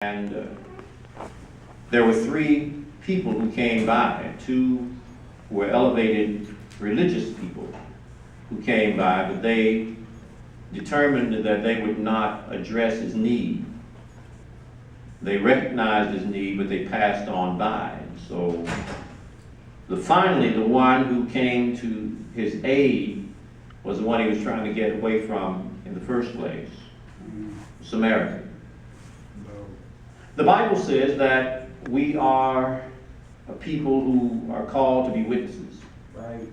And there were three people who came by. Two were elevated religious people who came by, but they determined that they would not address his need. They recognized his need, but they passed on by. So finally, the one who came to his aid was the one he was trying to get away from in the first place, Samaritan. The Bible says that we are a people who are called to be witnesses. Right.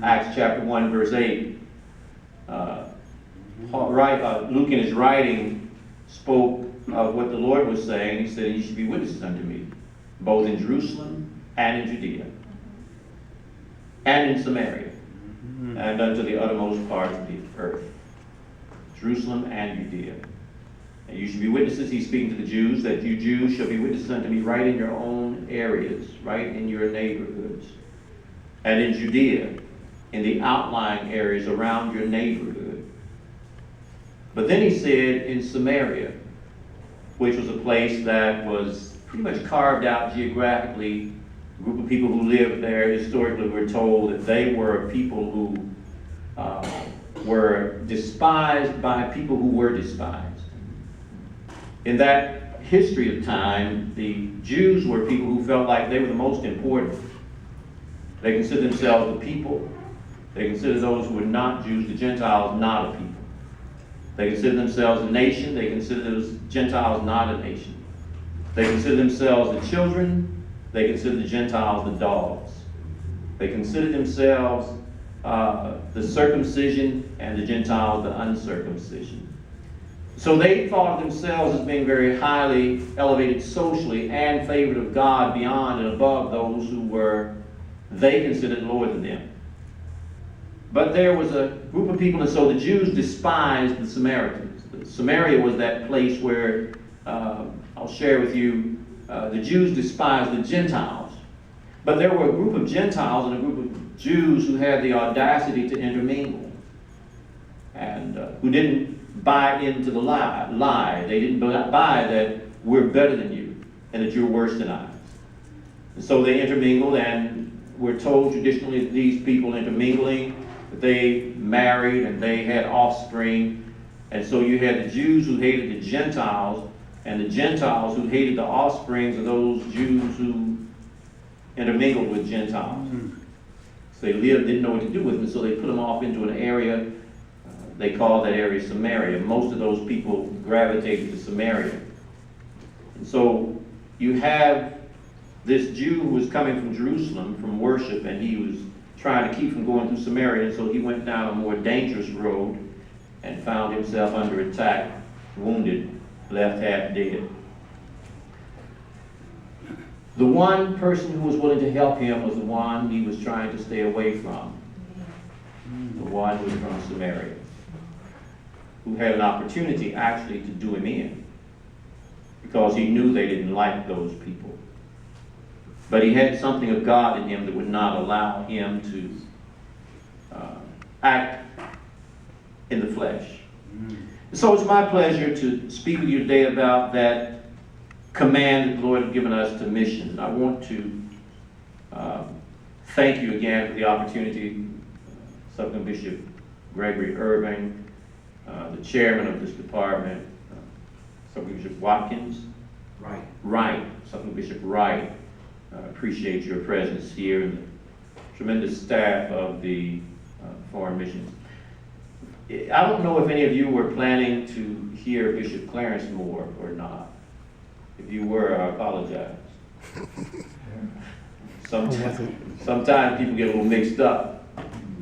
Acts chapter 1, verse 8. Luke in his writing spoke of what the Lord was saying. He said, "You should be witnesses unto me, both in Jerusalem and in Judea, and in Samaria, and unto the uttermost parts of the earth." Jerusalem and Judea. And you should be witnesses, he's speaking to the Jews, that you Jews shall be witnesses unto me right in your own areas, right in your neighborhoods. And in Judea, in the outlying areas around your neighborhood. But then he said in Samaria, which was a place that was pretty much carved out geographically. A group of people who lived there, historically, we're told that they were people who were despised by people who were despised. In that history of time, the Jews were people who felt like they were the most important. They considered themselves the people. They considered those who were not Jews, the Gentiles, not a people. They considered themselves a nation. They considered those Gentiles not a nation. They considered themselves the children. They considered the Gentiles the dogs. They considered themselves the circumcision and the Gentiles the uncircumcision. So they thought of themselves as being very highly elevated socially and favored of God beyond and above those who were, they considered lower than them. But there was a group of people, and so the Jews despised the Samaritans. Samaria was that place where, I'll share with you, the Jews despised the Gentiles. But there were a group of Gentiles and a group of Jews who had the audacity to intermingle, and who didn't buy into the lie. They didn't buy that we're better than you and that you're worse than us. And so they intermingled, and we're told traditionally that these people intermingling, that they married and they had offspring. And so you had the Jews who hated the Gentiles, and the Gentiles who hated the offsprings of those Jews who intermingled with Gentiles. So they didn't know what to do with them, so they put them off into an area. They called that area Samaria. Most of those people gravitated to Samaria. And so you have this Jew who was coming from Jerusalem, from worship, and he was trying to keep from going through Samaria, and so he went down a more dangerous road and found himself under attack, wounded, left half dead. The one person who was willing to help him was the one he was trying to stay away from. The one who was from Samaria, who had an opportunity actually to do him in, because he knew they didn't like those people. But he had something of God in him that would not allow him to act in the flesh. So it's my pleasure to speak with you today about that command that the Lord has given us to missions. And I want to thank you again for the opportunity, Suffragan Bishop Gregory, Irvin, the chairman of this department, Suffragan Bishop Watkins. Wright, Suffragan Bishop Wright. I appreciate your presence here, and the tremendous staff of the foreign missions. I don't know if any of you were planning to hear Bishop Clarence Moore or not. If you were, I apologize. Sometimes people get a little mixed up.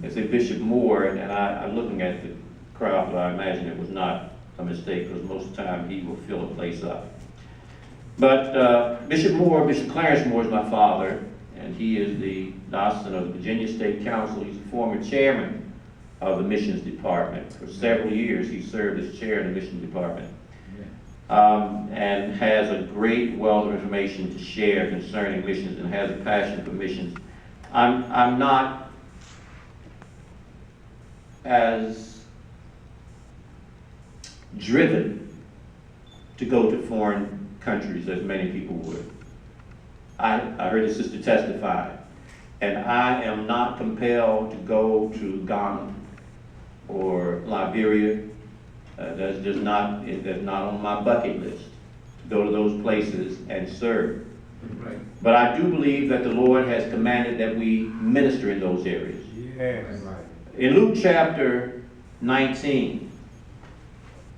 They say Bishop Moore, and I'm looking at the crowd, but I imagine it was not a mistake, because most of the time he will fill a place up. But Bishop Clarence Moore is my father, and he is the diocesan of the Virginia State Council. He's the former chairman of the missions department. For several years he served as chair in the missions department, and has a great wealth of information to share concerning missions, and has a passion for missions. I'm not as driven to go to foreign countries, as many people would. I heard the sister testify, and I am not compelled to go to Ghana or Liberia. That's not on my bucket list, to go to those places and serve. Right. But I do believe that the Lord has commanded that we minister in those areas. Yes. Right. In Luke chapter 19,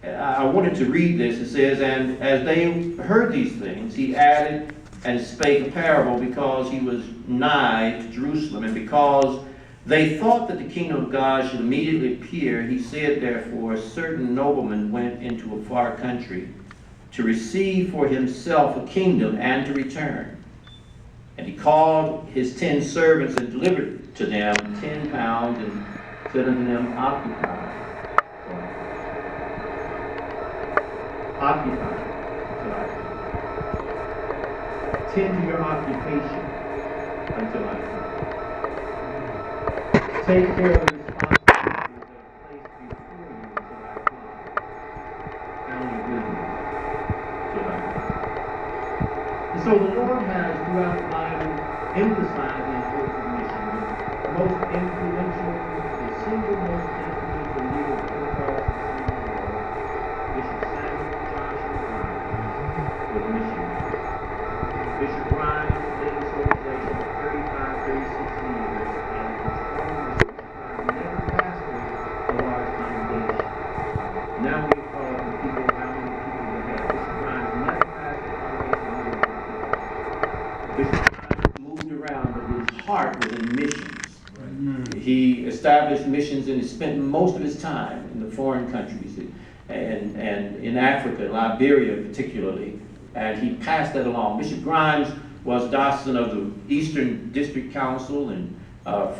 I wanted to read this. It says, "And as they heard these things, he added and spake a parable, because he was nigh to Jerusalem, and because they thought that the kingdom of God should immediately appear. He said, therefore, a certain nobleman went into a far country to receive for himself a kingdom and to return. And he called his 10 servants and delivered to them 10 pounds and said unto them, Occupy. Tend to your occupation until I come. Take care of the responsibilities that are placed before you until I come. Count your goodness till I come. And so the Lord has, throughout the Bible, emphasized the importance of mission. The most influential, the single most influential leader of Pentecostal Bishop Samuel Joshua Grimes was a missionary. Bishop Grimes led this organization for 35, 36 years, and his own Bishop Grimes never pastored a large congregation. Now we call the people, how many people we have. Bishop Grimes never pastored a congregation. Bishop Grimes moved around, but his heart was in missions. Right. He established missions, and he spent most of his time in the foreign countries, and in Africa, Liberia particularly. And he passed that along. Bishop Grimes was diocesan of the Eastern District Council and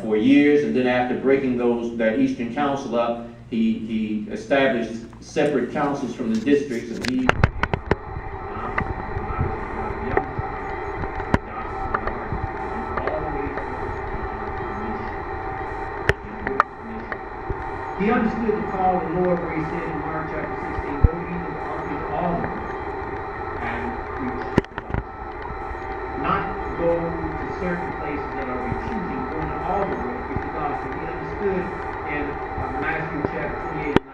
for years, and then after breaking that Eastern Council up, he established separate councils from the districts, and he understood the call of the Lord, where he said in Mark chapter 16, go ye to all the world and preach the gospel. Not go to certain places that are choosing, going to all the world, preach the gospel. He understood in Matthew chapter 28,